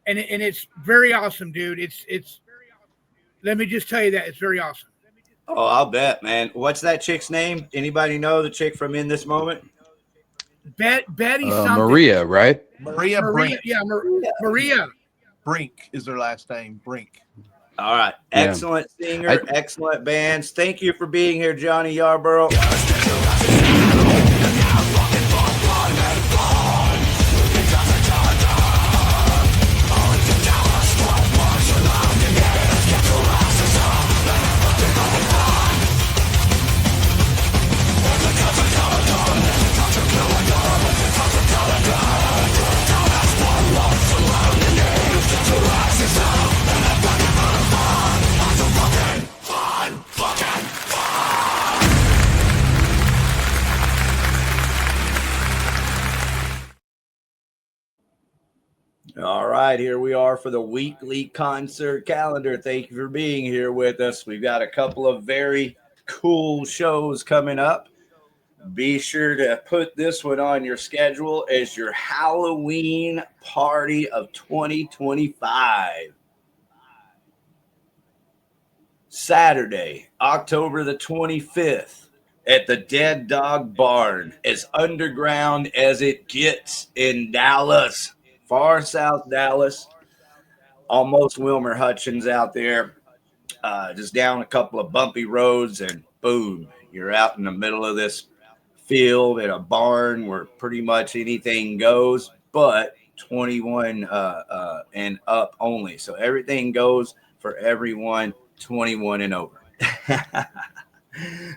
and it's very awesome, dude. It's. Let me just tell you that it's very awesome. Oh, I'll bet, man. What's that chick's name? Anybody know the chick from In This Moment? Betty something. Maria, right? Maria Brink. Yeah, Maria. Brink is their last name. Brink. All right. Yeah. Excellent singer, excellent bands. Thank you for being here, Johnny Yarborough. All right, here we are for the weekly concert calendar. Thank you for being here with us. We've got a couple of very cool shows coming up. Be sure to put this one on your schedule as your Halloween party of 2025. Saturday, October the 25th at the Dead Dog Barn, as underground as it gets in Dallas. Far South Dallas, almost Wilmer Hutchins out there, just down a couple of bumpy roads, and boom, you're out in the middle of this field at a barn where pretty much anything goes, but 21 and up only. So everything goes for everyone 21 and over.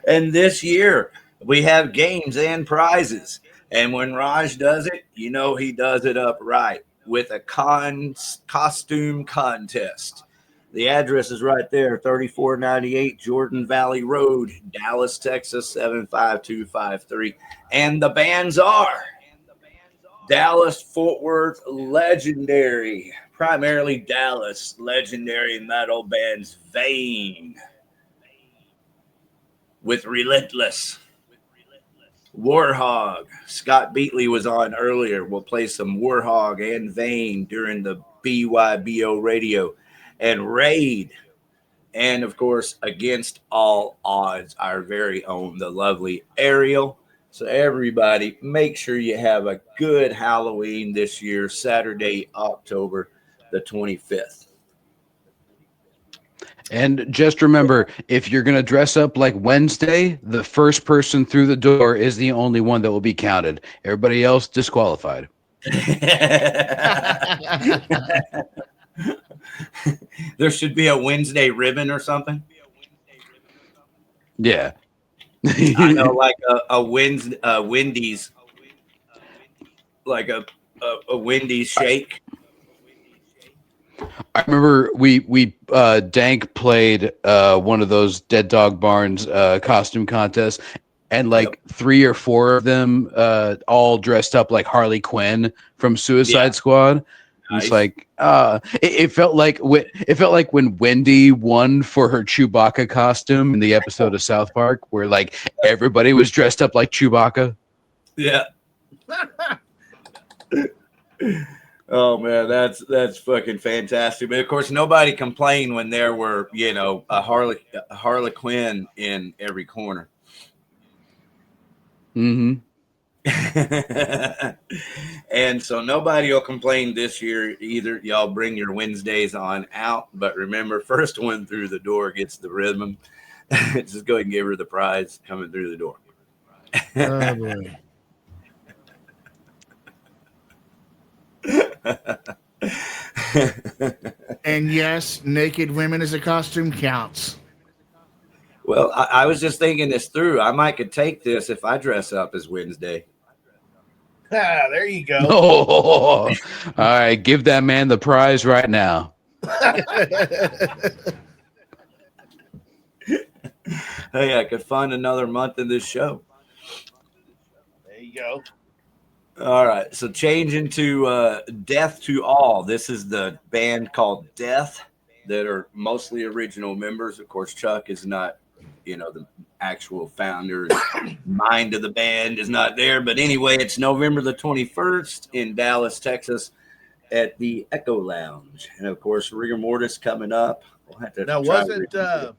And this year, we have games and prizes. And when Raj does it, you know he does it up right with a costume contest. The address is right there, 3498 Jordan Valley Road, Dallas, Texas, 75253. And the bands are Dallas, Fort Worth, legendary, primarily Dallas, legendary metal bands Vain with Relentless. Warhog. Scott Beatley was on earlier. We'll play some Warhog and Vain during the BYBO radio. And Raid. And, of course, Against All Odds, our very own, the lovely Ariel. So, everybody, make sure you have a good Halloween this year, Saturday, October the 25th. And just remember, if you're going to dress up like Wednesday, the first person through the door is the only one that will be counted. Everybody else disqualified. There should be a Wednesday ribbon or something. Yeah. I know, like a Wendy's, like a Wendy's shake. I remember we Dank played one of those Dead Dog Barns costume contests, and like 3 or 4 of them all dressed up like Harley Quinn from Suicide Squad. Nice. It's like it felt like when Wendy won for her Chewbacca costume in the episode of South Park, where like everybody was dressed up like Chewbacca. Yeah. Oh man, that's fucking fantastic. But of course, nobody complained when there were, a Harley Quinn in every corner. Mm-hmm. And so nobody will complain this year either. Y'all bring your Wednesdays on out, but remember, first one through the door gets the rhythm. Just go ahead and give her the prize coming through the door. Oh boy. And yes, naked women as a costume counts. Well, I was just thinking this through. I might could take this if I dress up as Wednesday. There you go. Oh, all right, give that man the prize right now. Hey, I could find another month in this show. There you go. All right, so changing to Death to All. This is the band called Death that are mostly original members. Of course, Chuck is not, the actual founder. Mind of the band is not there. But anyway, it's November the 21st in Dallas, Texas. at the Echo Lounge, and of course, Rigor Mortis coming up. We'll have to Now, try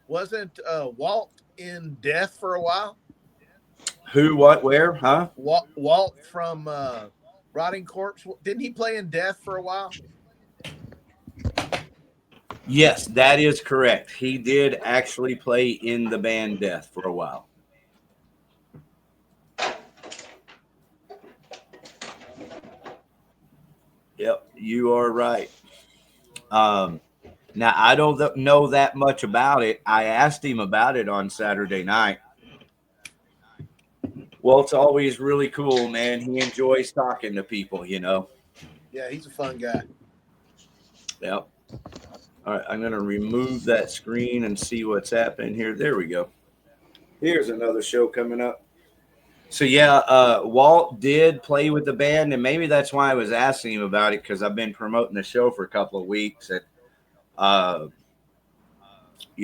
wasn't Walt in Death for a while? who, what, where, huh? Walt from Rotting Corpse, didn't he play in Death for a while? Yes, that is correct. He did actually play in the band Death for a while. Yep, you are right. Now, I don't know that much about it. I asked him about it on Saturday night. Well, it's always really cool, man. He enjoys talking to people, you know. Yeah, he's a fun guy. Yep. All right, I'm going to remove that screen and see what's happening here. There we go. Here's another show coming up. So, yeah, Walt did play with the band, and maybe that's why I was asking him about it, because I've been promoting the show for a couple of weeks and,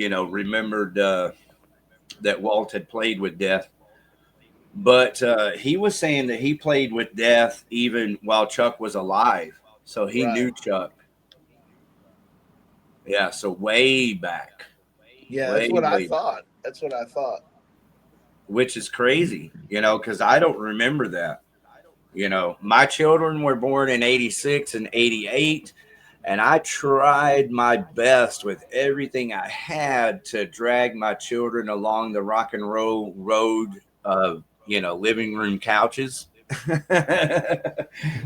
remembered that Walt had played with Death. But he was saying that he played with Death even while Chuck was alive. So he knew Chuck. Yeah, so way back. Yeah, that's what I thought. That's what I thought. Which is crazy, because I don't remember that. My children were born in 86 and 88, and I tried my best with everything I had to drag my children along the rock and roll road of, living room couches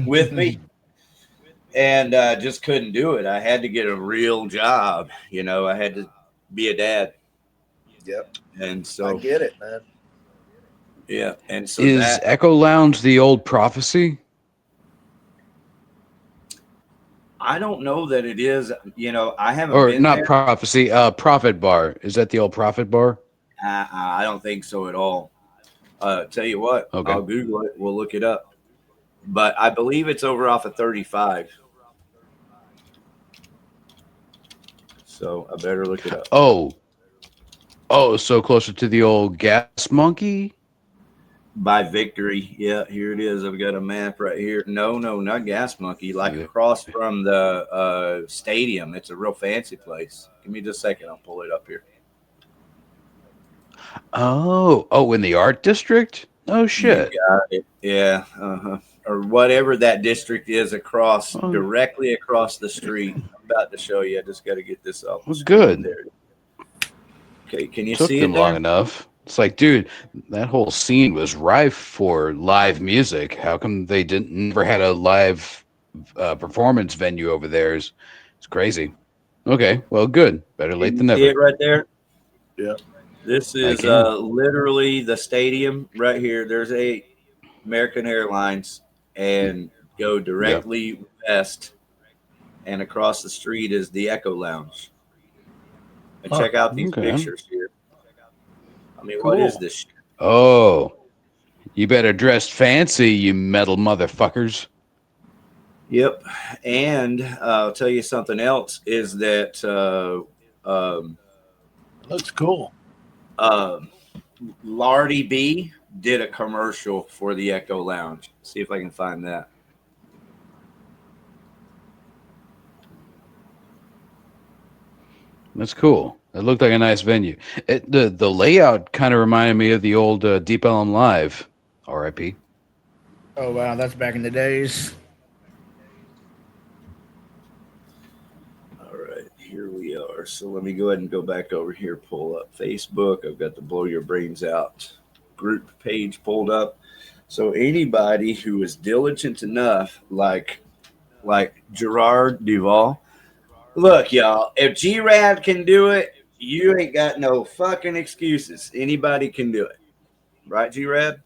with me. And just couldn't do it. I had to get a real job. I had to be a dad. Yep. And so I get it, man. Yeah. And so is Echo Lounge the old Prophecy? I don't know that it is. I haven't Or been not there. Prophecy, Prophet Bar. Is that the old Prophet Bar? I don't think so at all. Tell you what, Okay. I'll Google it. We'll look it up. But I believe it's over off of 35. So I better look it up. Oh, so closer to the old Gas Monkey? By Victory. Yeah, here it is. I've got a map right here. No, not Gas Monkey. Like across from the stadium. It's a real fancy place. Give me just a second. I'll pull it up here. Oh, in the art district? Oh shit. You got it. Yeah. Or whatever that district is directly across the street. I'm about to show you. I just got to get this up. Well, good. There. Okay, can you Took see them it there? long enough. It's like, dude, that whole scene was rife for live music. How come they never had a live performance venue over there? It's crazy. Okay, well, good. Better late than never. See it right there? Yeah. This is literally the stadium right here. There's a American Airlines, and go directly west, and across the street is the Echo Lounge. And check out these pictures here. I mean, What is this shit? Oh, you better dress fancy, you metal motherfuckers. Yep. And I'll tell you something else is that Looks cool. Lardy B did a commercial for the Echo Lounge. See if I can find that. That's cool. It looked like a nice venue. The layout kind of reminded me of the old Deep Ellum Live, RIP. Oh, wow. That's back in the days. All right, here we are. So let me go ahead and go back over here, pull up Facebook. I've got the Blow Your Brains Out group page pulled up. So anybody who is diligent enough, like Gerard Duval, look, y'all, if G-Rad can do it, you ain't got no fucking excuses. Anybody can do it. Right, G-Rad?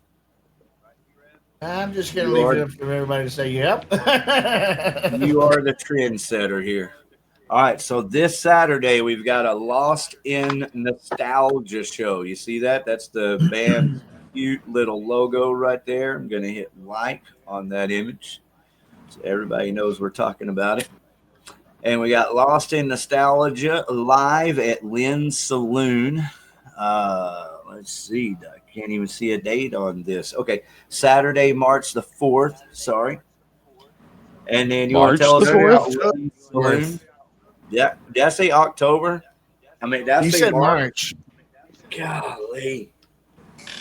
I'm just going to leave it up for everybody to say, yep. You are the trendsetter here. All right, so this Saturday, we've got a Lost in Nostalgia show. You see that? That's the band's cute little logo right there. I'm going to hit like on that image so everybody knows we're talking about it. And we got Lost in Nostalgia live at Lynn's Saloon. Let's see. I can't even see a date on this. Okay, Saturday, March the 4th. Sorry. And then you want March to tell us the about 4th? Lynn's Saloon? Yeah. Did I say October? I mean, did I You say said March? March. Golly.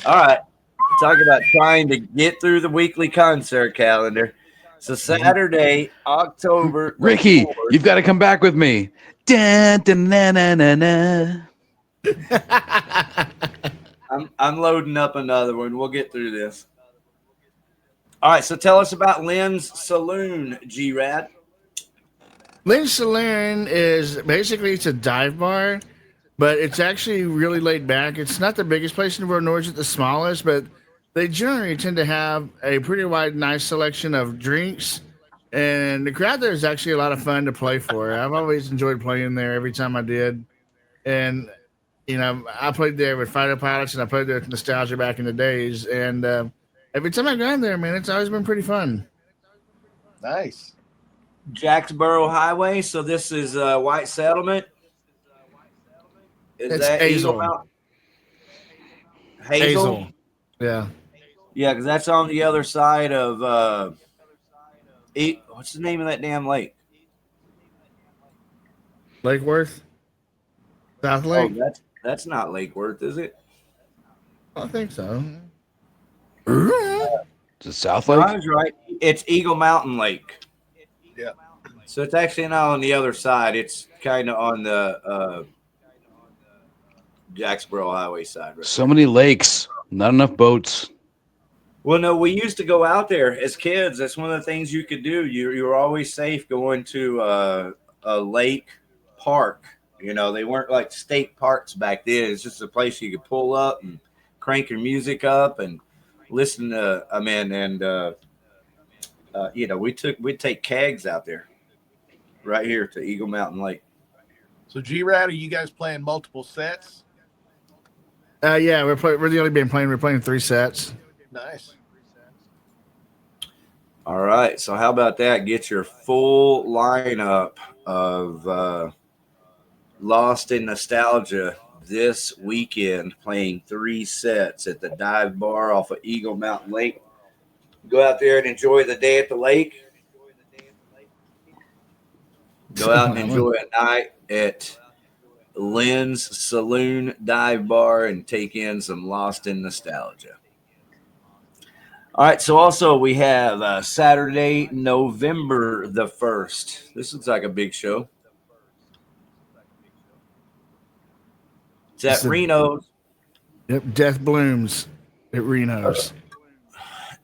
All right. Talk about trying to get through the weekly concert calendar. So Saturday, October the Ricky, 4th. you've got to come back with me. Dun, dun, na, na, na, na. I'm loading up another one. We'll get through this. All right. So tell us about Lynn's Saloon, G-Rad. Lynn's Saloon is basically it's a dive bar, but it's actually really laid back. It's not the biggest place in the world, nor is it the smallest, but they generally tend to have a pretty wide, nice selection of drinks. And the crowd there is actually a lot of fun to play for. I've always enjoyed playing there every time I did. And, I played there with Fighter Pilots and I played there with Nostalgia back in the days. And every time I go in there, man, it's always been pretty fun. Nice. Jacksboro Highway. So this is White Settlement. Is It's that Eagle Hazel. Mountain? Hazel? Yeah. Yeah, because that's on the other side of what's the name of that damn lake? Lake Worth? South Lake? Oh, that's not Lake Worth, is it? I think so. Is it South No, Lake? I was right. It's Eagle Mountain Lake. Yeah. So it's actually not on the other side. It's kind of on the Jacksboro Highway side. Right? So many lakes, not enough boats. Well, no, we used to go out there as kids. That's one of the things you could do. You were always safe going to a lake park. They weren't like state parks back then. It's just a place you could pull up and crank your music up and listen to. We'd take kegs out there, right here to Eagle Mountain Lake. So G-Rad, are you guys playing multiple sets? Yeah, we're the only band playing. We're playing 3 sets. Nice. All right. So how about that? Get your full lineup of Lost in Nostalgia this weekend, playing 3 sets at the dive bar off of Eagle Mountain Lake. Go out there and enjoy the day at the lake. Go out and enjoy a night at Lynn's Saloon Dive Bar and take in some Lost in Nostalgia. All right, so also we have Saturday, November the 1st. This looks like a big show. It's at Reno's. Yep, Death Blooms at Reno's.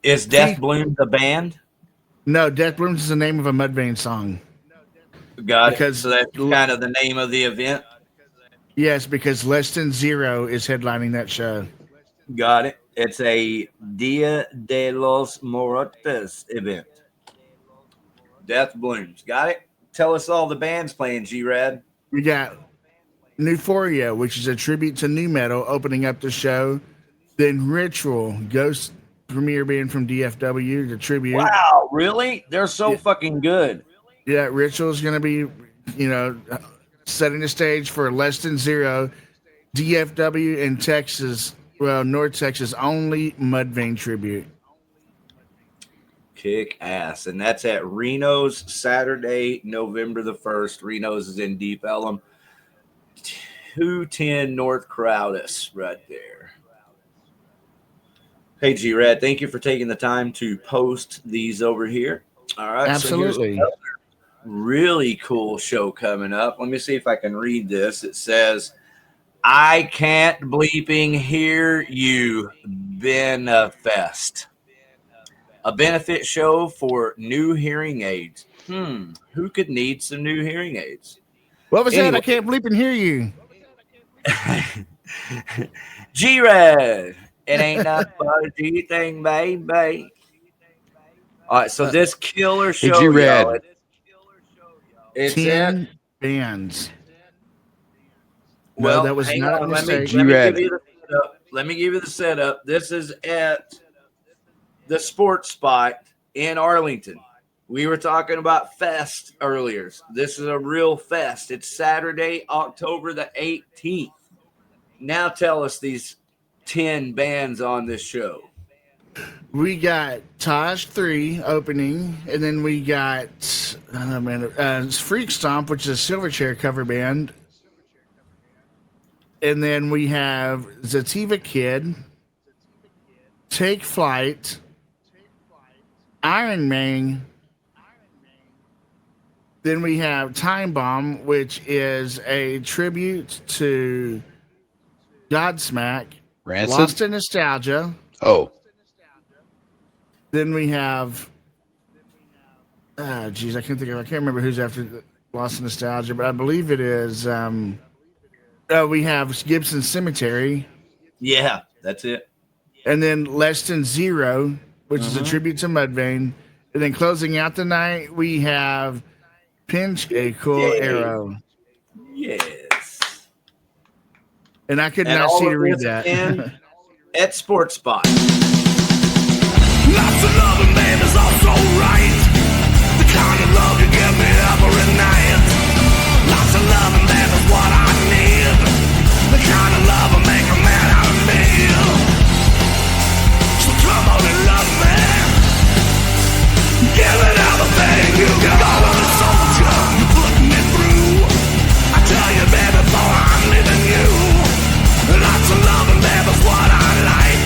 Is Death Bloom the band? No, Death Blooms is the name of a Mudvayne song. Got Because- it. So that's kind of the name of the event. Yes, because Less Than Zero is headlining that show. Got it. It's a Dia de los Muertos event. Death Blooms. Got it. Tell us all the bands playing, G-Rad. We got Euphoria, which is a tribute to nu metal, opening up the show. Then Ritual, Ghost premier band from DFW, the tribute. Wow, really? They're so Yeah. fucking good. Yeah, Ritual is going to be, setting the stage for Less Than Zero, DFW in Texas. Well, North Texas only Mudvayne tribute. Kick ass. And that's at Reno's Saturday, November the 1st. Reno's is in Deep Ellum. 210 North Crowdus right there. Hey, G-Rad, thank you for taking the time to post these over here. All right. Absolutely. So here's another really cool show coming up. Let me see if I can read this. It says, I can't bleeping hear you, Benefest. A benefit show for new hearing aids. Who could need some new hearing aids? What was that? Anyway. I can't bleep and hear you. G-Rad. It ain't nothing but a G thing, baby. All right, so this killer show, G-Rad. y'all, it's 10 bands. well, No, that was hang not a on, let me mistake. G-Rad. give you the setup. Let me give you the setup. This is at the Sports Spot in Arlington. We were talking about fest earlier. This is a real fest. It's Saturday, October the 18th. Now tell us these 10 bands on this show. We got Taj 3 opening, and then we got Freak Stomp, which is a Silverchair cover band. And then we have Zativa Kid, Take Flight, Iron Man. Then we have Time Bomb, which is a tribute to Godsmack, Rancid. Lost in Nostalgia. Oh, Then we have, I can't remember who's after Lost in Nostalgia, but I believe it is. We have Gibson Cemetery, Yeah, that's it. and then Less Than Zero, which is a tribute to Mudvayne, and then closing out the night we have Pinch a Cool Yay. Arrow, Yes. and I could And not all see of to read this that. again at Sports Spot. Lots of love and babe is also right. The kind of love you give me every night. Lots of love and babe is what I need. The kind of love will make a man out of me. So come on and love me. Give it everything you got. I'm a soldier, you put me through. I tell you babe before I'm leaving you. Lots of love and babe is what I like.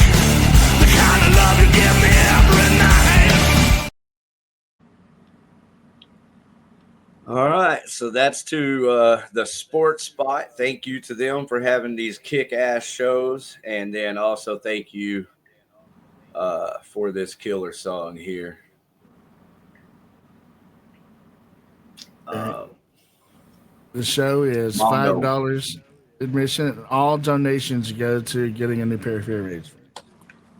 The kind of love you give me every night. All right, so that's to the Sports Spot. Thank you to them for having these kick-ass shows, and then also thank you for this killer song here. The show is Mondo. $5 admission, and all donations go to getting a new pair of hearing aids.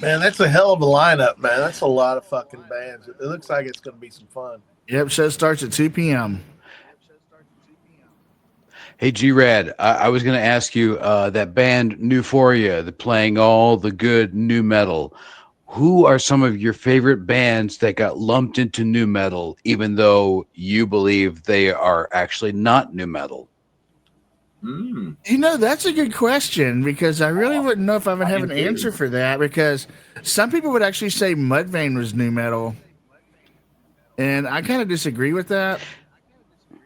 Man, that's a hell of a lineup, man. That's a lot of fucking bands. It looks like it's going to be some fun. Yep, show starts at 2 p.m. hey, G-Rad, I was going to ask you that band Euphoria, the playing all the good new metal. Who are some of your favorite bands that got lumped into new metal, even though you believe they are actually not new metal? Mm. You know, that's a good question because I really wouldn't know if I would have an answer for that because some people would actually say Mudvayne was new metal. And I kind of disagree with that.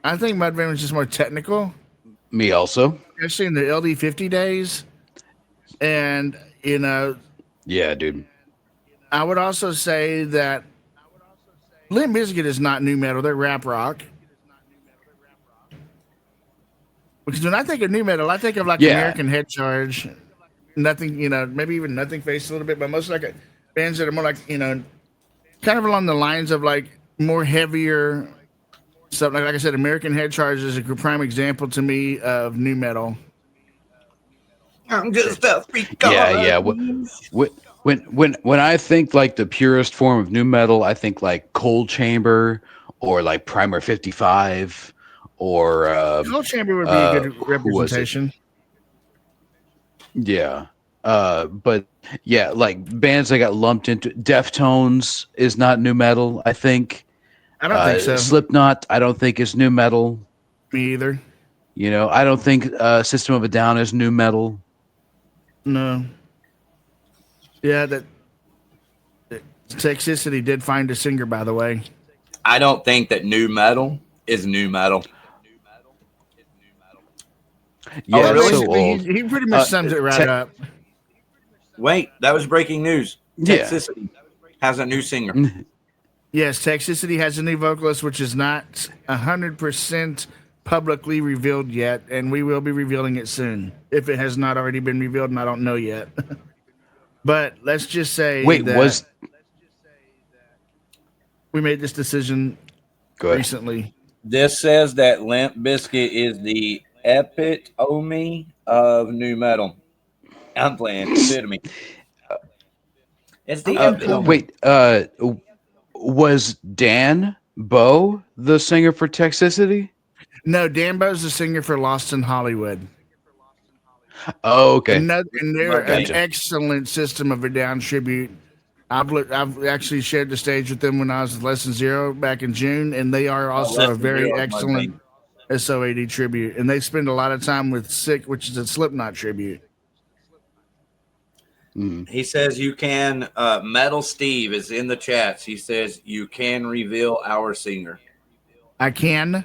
I think Mudvayne was just more technical, Me also. especially in the LD50 days. And, you know, Yeah, dude. I would also say that Limp Bizkit is not new metal; they're rap rock. Because when I think of new metal, I think of like Yeah. American Head Charge, Nothing, you know, maybe even Nothing Face a little bit, but most like bands that are more like, you know, kind of along the lines of like more heavier stuff. Like I said, American Head Charge is a prime example to me of new metal. I'm just a freak. Yeah. When I think like the purest form of new metal, I think like Cold Chamber or like Primer 55 or Cold Chamber would be a good who was it? representation. Yeah. But yeah, like bands that got lumped into Deftones is not new metal, I think. I don't think so. Slipknot, I don't think is new metal. Me either. You know, I don't think System of a Down is new metal. No. Yeah, that Toxicity did find a singer, by the way. I don't think that new metal is new metal. Yeah, Oh, really? it's so Basically, old. he pretty much sums it right up. Wait, that was breaking news. Yeah. Toxicity has a new singer. Yes, Toxicity has a new vocalist, which is not 100% publicly revealed yet, and we will be revealing it soon. If it has not already been revealed, and I don't know yet. But let's just say Wait, that we made this decision Go ahead. recently. This says that Limp Bizkit is the epitome of new metal. I'm playing epitome. It's the epitome. Wait, was Dan Bow the singer for Toxicity? No, Danbo's the singer for Lost in Hollywood. Oh, okay. And they're an Gotcha. excellent System of a Down tribute. I've actually shared the stage with them when I was with Less Than Zero back in June, and they are also Less a Than very Zero is my excellent SOAD tribute. And they spend a lot of time with Sick, which is a Slipknot tribute. He says you can. Metal Steve is in the chats. He says you can reveal our singer. I can.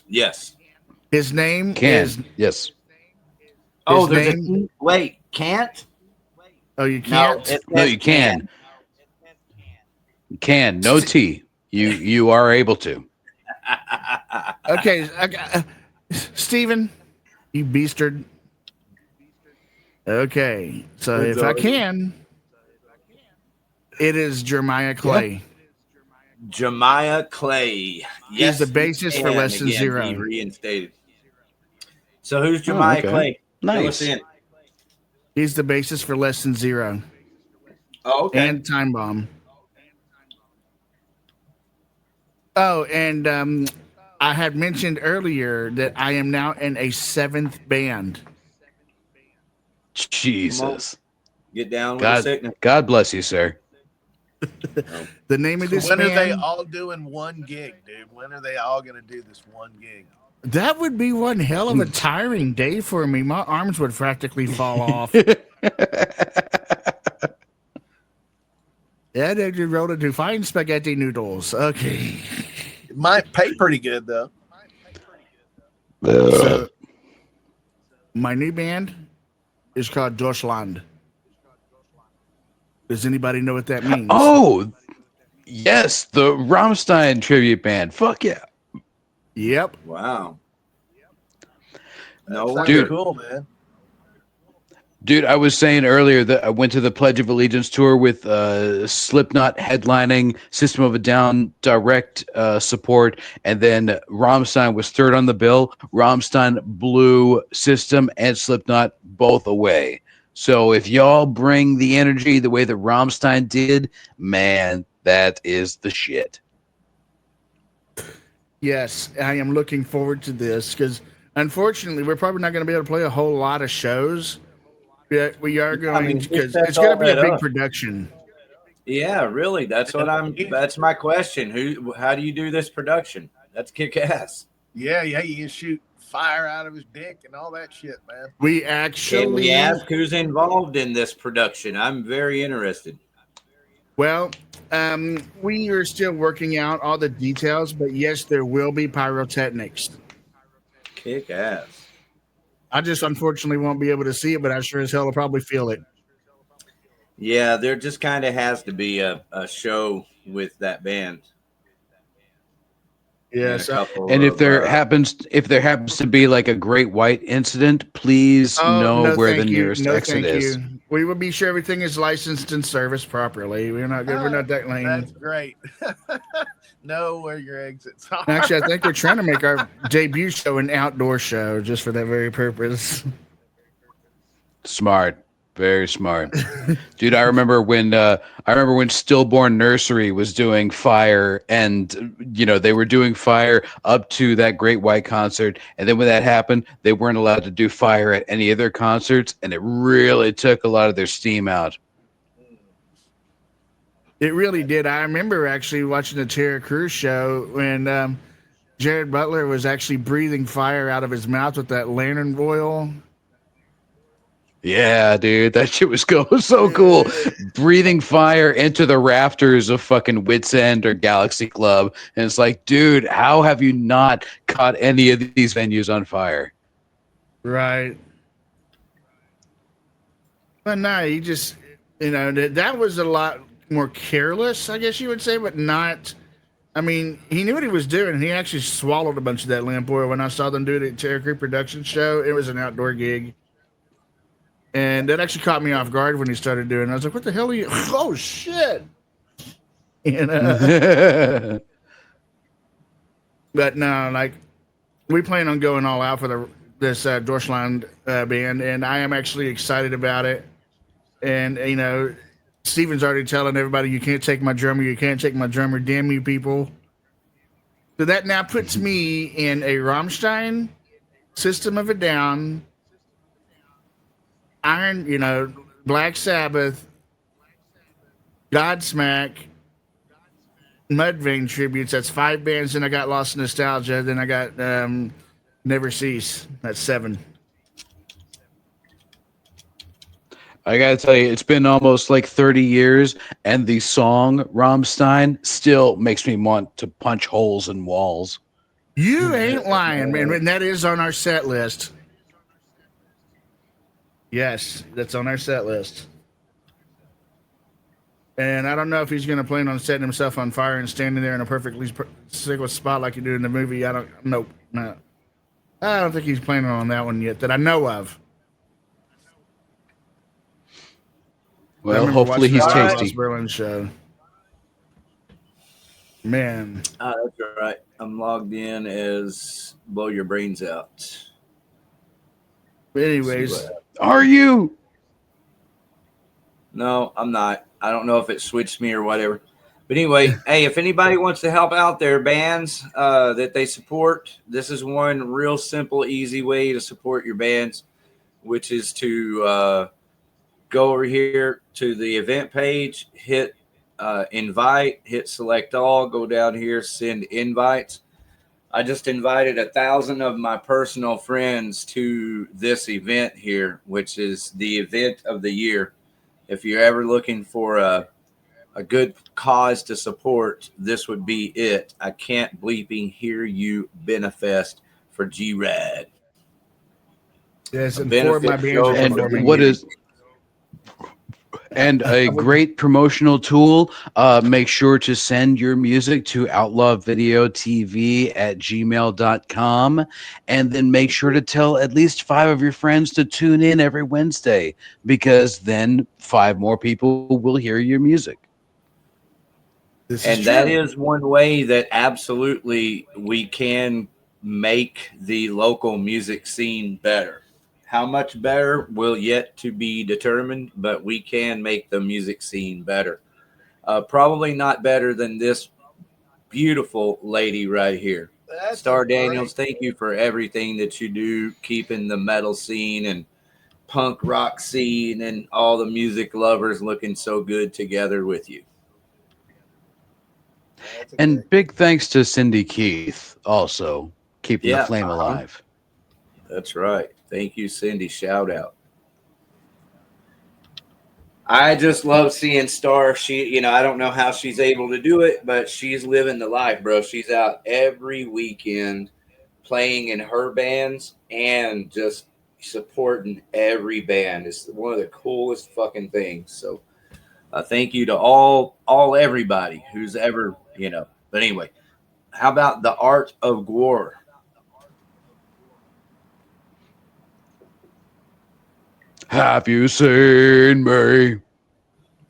Yes. His name Can. is. Yes. Oh, His there's name- wait. Can't? Oh, you No, can't. it No, says you can. Can. No T. You are able to. Okay, Steven, you beastard. Okay, so It's if I already- can, it is Jeremiah Clay. Jemiah Clay. Yes, the basis for he Less Than again, Zero. He reinstated. So who's Jemiah okay. Clay? Fill us Nice. in. He's the basis for Less Than Zero Oh, okay. and Time Bomb. Oh, and I had mentioned earlier that I am now in a 7th band. Jesus. Get down with the God, sickness. God bless you, sir. The name of this When are they band, all doing one gig, dude? When are they all going to do this one gig? that would be one hell of a tiring day for me. My arms would practically fall off. Yeah, they just rolled into fine spaghetti noodles. Okay. It might pay pretty good, though. So, my new band is called Deutschland. Does anybody know what that means? Oh, yes, the Rammstein tribute band. Fuck yeah. Yep. Wow. No That's wonder. Dude. cool, man. Dude, I was saying earlier that I went to the Pledge of Allegiance tour with Slipknot headlining, System of a Down direct support, and then Rammstein was third on the bill. Rammstein blew System and Slipknot both away. So if y'all bring the energy the way that Rammstein did, man, that is the shit. Yes, I am looking forward to this because unfortunately, we're probably not going to be able to play a whole lot of shows. But we are going because that's it's going to all be a that big up. production. Yeah, really. That's my question. How do you do this production? That's kick ass. Yeah, you can shoot fire out of his dick and all that shit, man. We Can actually, we ask who's involved in this production? I'm very interested. well, we are still working out all the details, but yes, there will be pyrotechnics. Kick ass. I just unfortunately won't be able to see it, but I sure as hell will probably feel it. Yeah, there just kind of has to be a show with that band. Yes. And if there happens to be like a Great White incident, please know where the thank you. nearest No, exit thank is. you. We will be sure everything is licensed and serviced properly. We're not good. We're not that lame. That's great. Know where your exits are. Actually, I think we're trying to make our debut show an outdoor show just for that very purpose. Smart. Very smart. Dude, I remember when Stillborn Nursery was doing Fire, and they were doing Fire up to that Great White concert, and then when that happened, they weren't allowed to do Fire at any of their concerts, and it really took a lot of their steam out. It really did. I remember actually watching the Terra Cruz show when Jared Butler was actually breathing fire out of his mouth with that lantern oil. Yeah, dude, that shit was so cool. Breathing fire into the rafters of fucking Wits End or Galaxy Club. And it's like, dude, how have you not caught any of these venues on fire? Right. But no, he just, that was a lot more careless, I guess you would say, but not. I mean, he knew what he was doing. He actually swallowed a bunch of that lamp oil when I saw them do it at Terra Crew Productions show. It was an outdoor gig. And that actually caught me off guard when he started doing it. I was like, what the hell are you? Oh, shit. But no, like, we plan on going all out for this Deutschland band, and I am actually excited about it. And, Steven's already telling everybody, you can't take my drummer, damn you people. So that now puts me in a Rammstein, System of a Down, Iron, Black Sabbath, Godsmack, Mudvayne tributes. That's 5 bands. Then I got Lost in Nostalgia. Then I got Never Cease. That's 7. I gotta tell you, it's been almost like 30 years, and the song Rammstein still makes me want to punch holes in walls. You ain't lying, man. And that is on our set list. Yes, that's on our set list. And I don't know if he's going to plan on setting himself on fire and standing there in a perfectly single spot like you do in the movie. I don't know. No. I don't think he's planning on that one yet that I know of. I Well, remember hopefully watching he's that Ross tasty. Berlin show. Man. Ah, that's all right. I'm logged in as Blow Your Brains Out. But anyways, Are you? No, I'm not. I don't know if it switched me or whatever. But anyway, hey, if anybody wants to help out their bands that they support, this is one real simple, easy way to support your bands, which is to go over here to the event page, hit invite, hit select all, go down here, send invites. I just invited 1,000 of my personal friends to this event here, which is the event of the year. If you're ever looking for a good cause to support, this would be it. I can't bleeping hear you benefest for G-Rad. yes, A and four of my benefit bands are show And performing. what is and a great promotional tool, make sure to send your music to outlawvideotv@gmail.com, and then make sure to tell at least 5 of your friends to tune in every Wednesday, because then 5 more people will hear your music. This And is that true. is one way that absolutely we can make the local music scene better. How much better will yet to be determined, but we can make the music scene better. Probably not better than this beautiful lady right here. That's Star a great- Daniels, thank you for everything that you do, keeping the metal scene and punk rock scene and all the music lovers looking so good together with you. that's a And great- big thanks to Cindy Keith, also keeping the Yeah, flame alive. That's right. Thank you, Cindy. Shout out. I just love seeing Star. I don't know how she's able to do it, but she's living the life, bro. She's out every weekend playing in her bands and just supporting every band. It's one of the coolest fucking things. So thank you to all everybody who's ever, But anyway, how about the Art of Gwar? Have you seen me?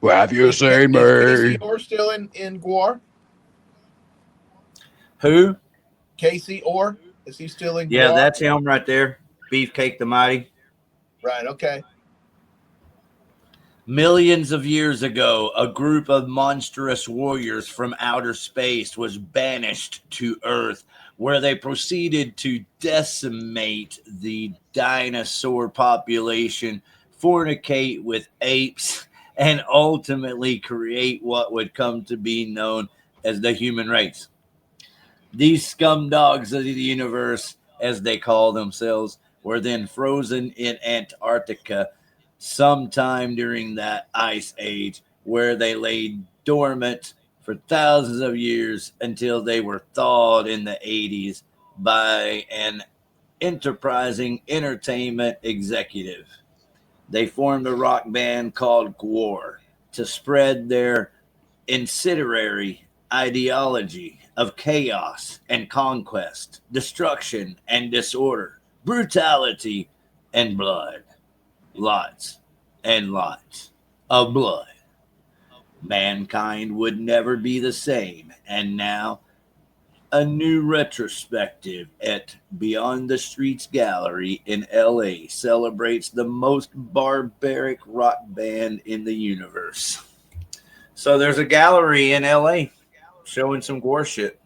Have you seen Is Casey me? Orr still in Gwar? Who? Casey Orr? Is he still in Yeah, Gwar? that's him right there. Beefcake the Mighty. Right, okay. Millions of years ago, a group of monstrous warriors from outer space was banished to Earth, where they proceeded to decimate the dinosaur population, fornicate with apes, and ultimately create what would come to be known as the human race. These scumdogs of the universe, as they call themselves, were then frozen in Antarctica sometime during that ice age, where they lay dormant for thousands of years until they were thawed in the 80s by an enterprising entertainment executive. They formed a rock band called Gwar to spread their incendiary ideology of chaos and conquest, destruction and disorder, brutality and blood. Lots and lots of blood. Mankind would never be the same. And now, a new retrospective at Beyond the Streets Gallery in LA celebrates the most barbaric rock band in the universe. So there's a gallery in LA showing some Gwar shit.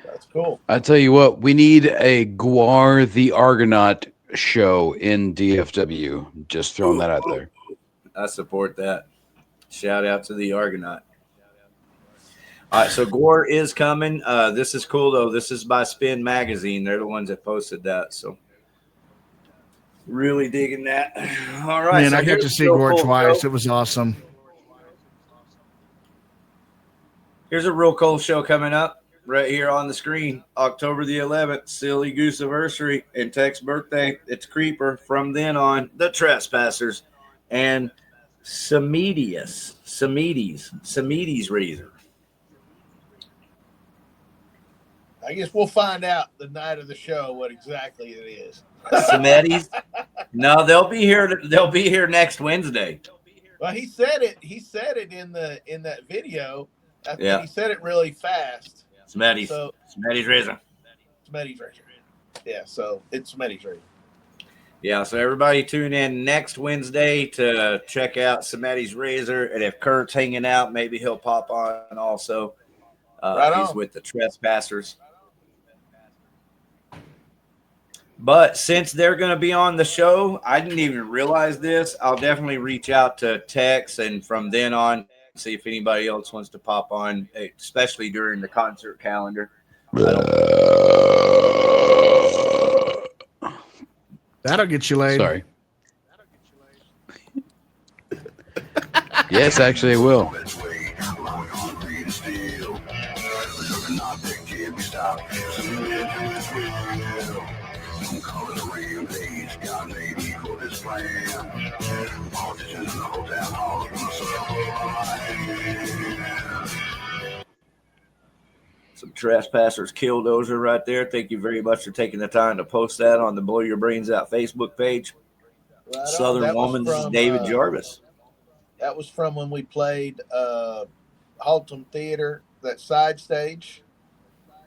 That's cool. I tell you what, we need a Gwar the Argonaut show in DFW. Just throwing that out there. I support that. Shout out to the Argonaut. All right, so Gwar is coming. This is cool though. This is by Spin Magazine. They're the ones that posted that. So Really digging that. All right. Man, so I got here's to a see real Gore cool twice. show. It was awesome. Here's a real cool show coming up right here on the screen. October the 11th, Silly Goose Anniversary and Tech's birthday. It's Creeper. From then on, The Trespassers and Samides Razor. I guess we'll find out the night of the show what exactly it is. Samides? No, they'll be here. They'll be here next Wednesday. Well, he said it. He said it in that video. I think Yeah. he said it really fast. Samides. So Samides Razor. Smitty's Razor. Yeah, so it's Smitty's Razor. Yeah, so everybody tune in next Wednesday to check out Samides Razor. And if Kurt's hanging out, maybe he'll pop on also. Right He's on. with the Trespassers. But since they're going to be on the show, I didn't even realize this. I'll definitely reach out to Tex and from then on, see if anybody else wants to pop on, especially during the concert calendar. That'll get you laid. Sorry. Yes, actually, it will. Some Trespassers Killdozer right there. Thank you very much for taking the time to post that on the Blow Your Brains Out Facebook page. Right on. Southern That was Woman, this is from, David Jarvis. That was from when we played Haltom Theater, that side stage.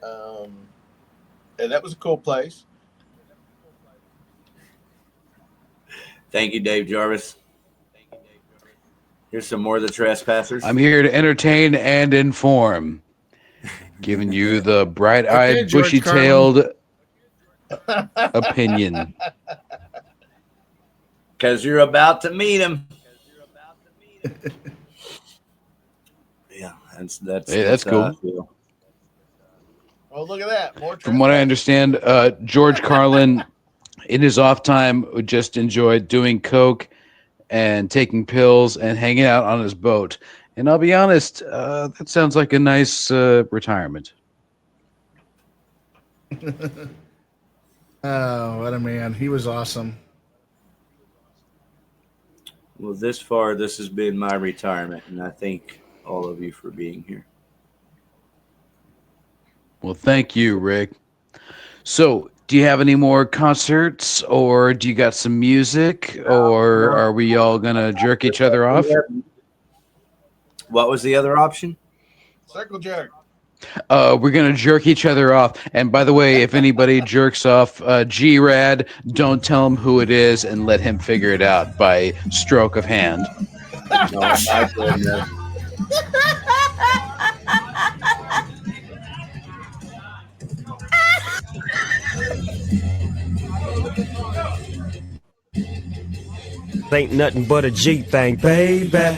And that was a cool place. Thank you, Dave Jarvis. Here's some more of the Trespassers. I'm here to entertain and inform, giving you the Okay, bright-eyed, George bushy-tailed opinion. Because you're about to meet him. Yeah, that's Hey, that's how cool. I feel. Oh, look at that. More From what I understand, George Carlin, in his off time, would just enjoy doing coke and taking pills and hanging out on his boat. And I'll be honest, that sounds like a nice retirement. Oh, what a man. He was awesome. Well, this far, this has been my retirement, and I thank all of you for being here. Well, thank you, Rick. So, do you have any more concerts, or do you got some music, or are we all gonna jerk each other off? What was the other option? Circle jerk. We're gonna jerk each other off. And by the way, if anybody jerks off G-Rad, don't tell him who it is and let him figure it out by stroke of hand. Oh, my goodness. Ain't nothing but a G thing, baby.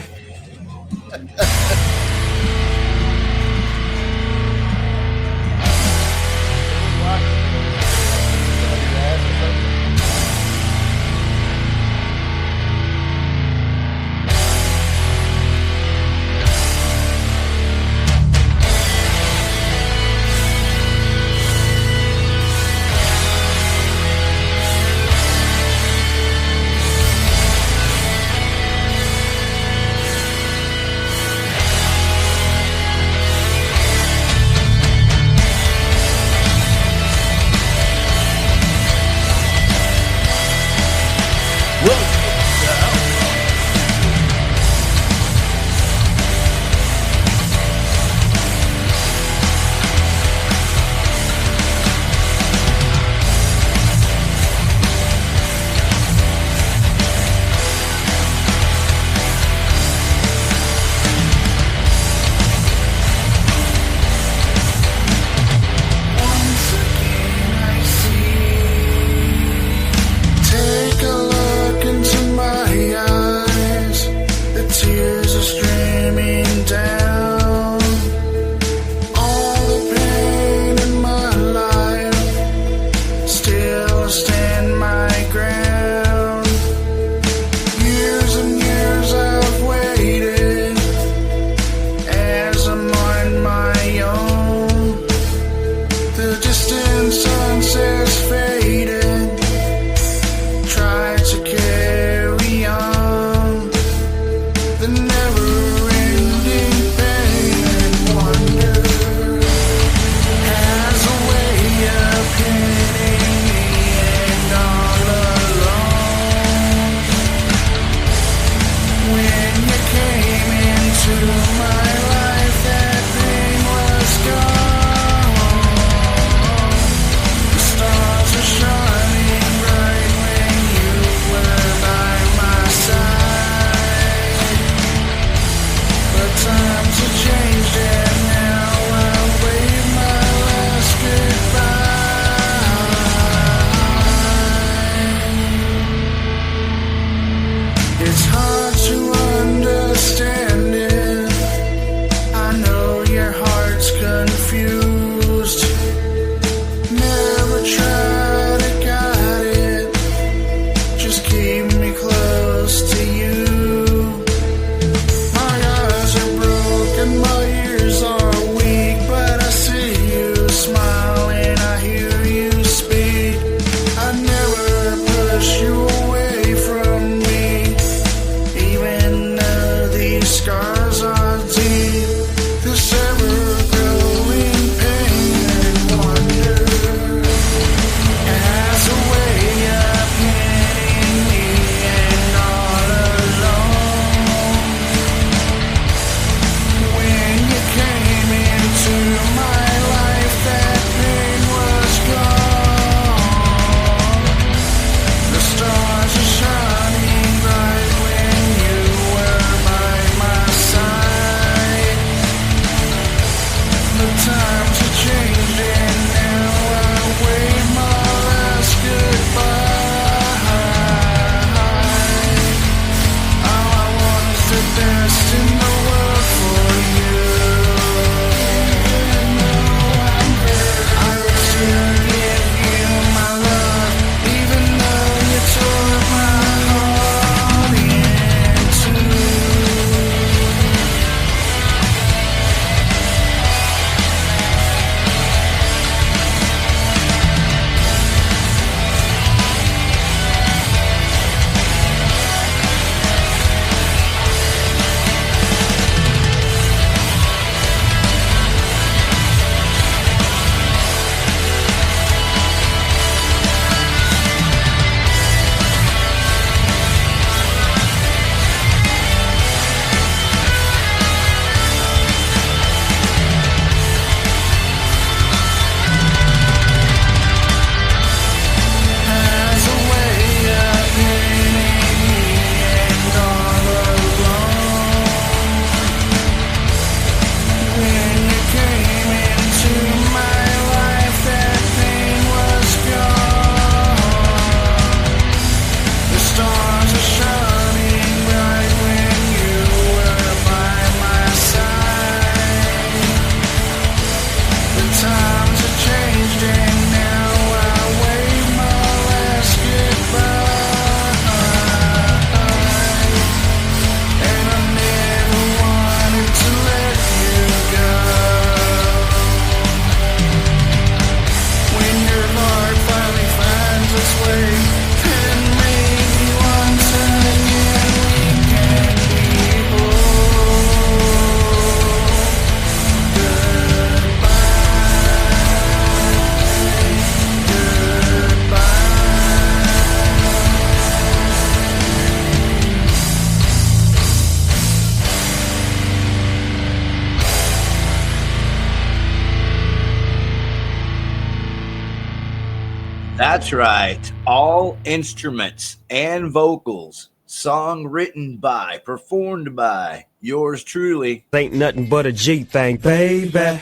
That's right. All instruments and vocals. Song written by, performed by yours truly. Ain't nothing but a G thing, baby.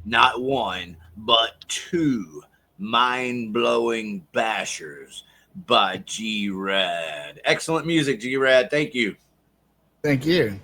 Not one, but two mind-blowing bashers by G-Rad. Excellent music, G-Rad. Thank you. Thank you.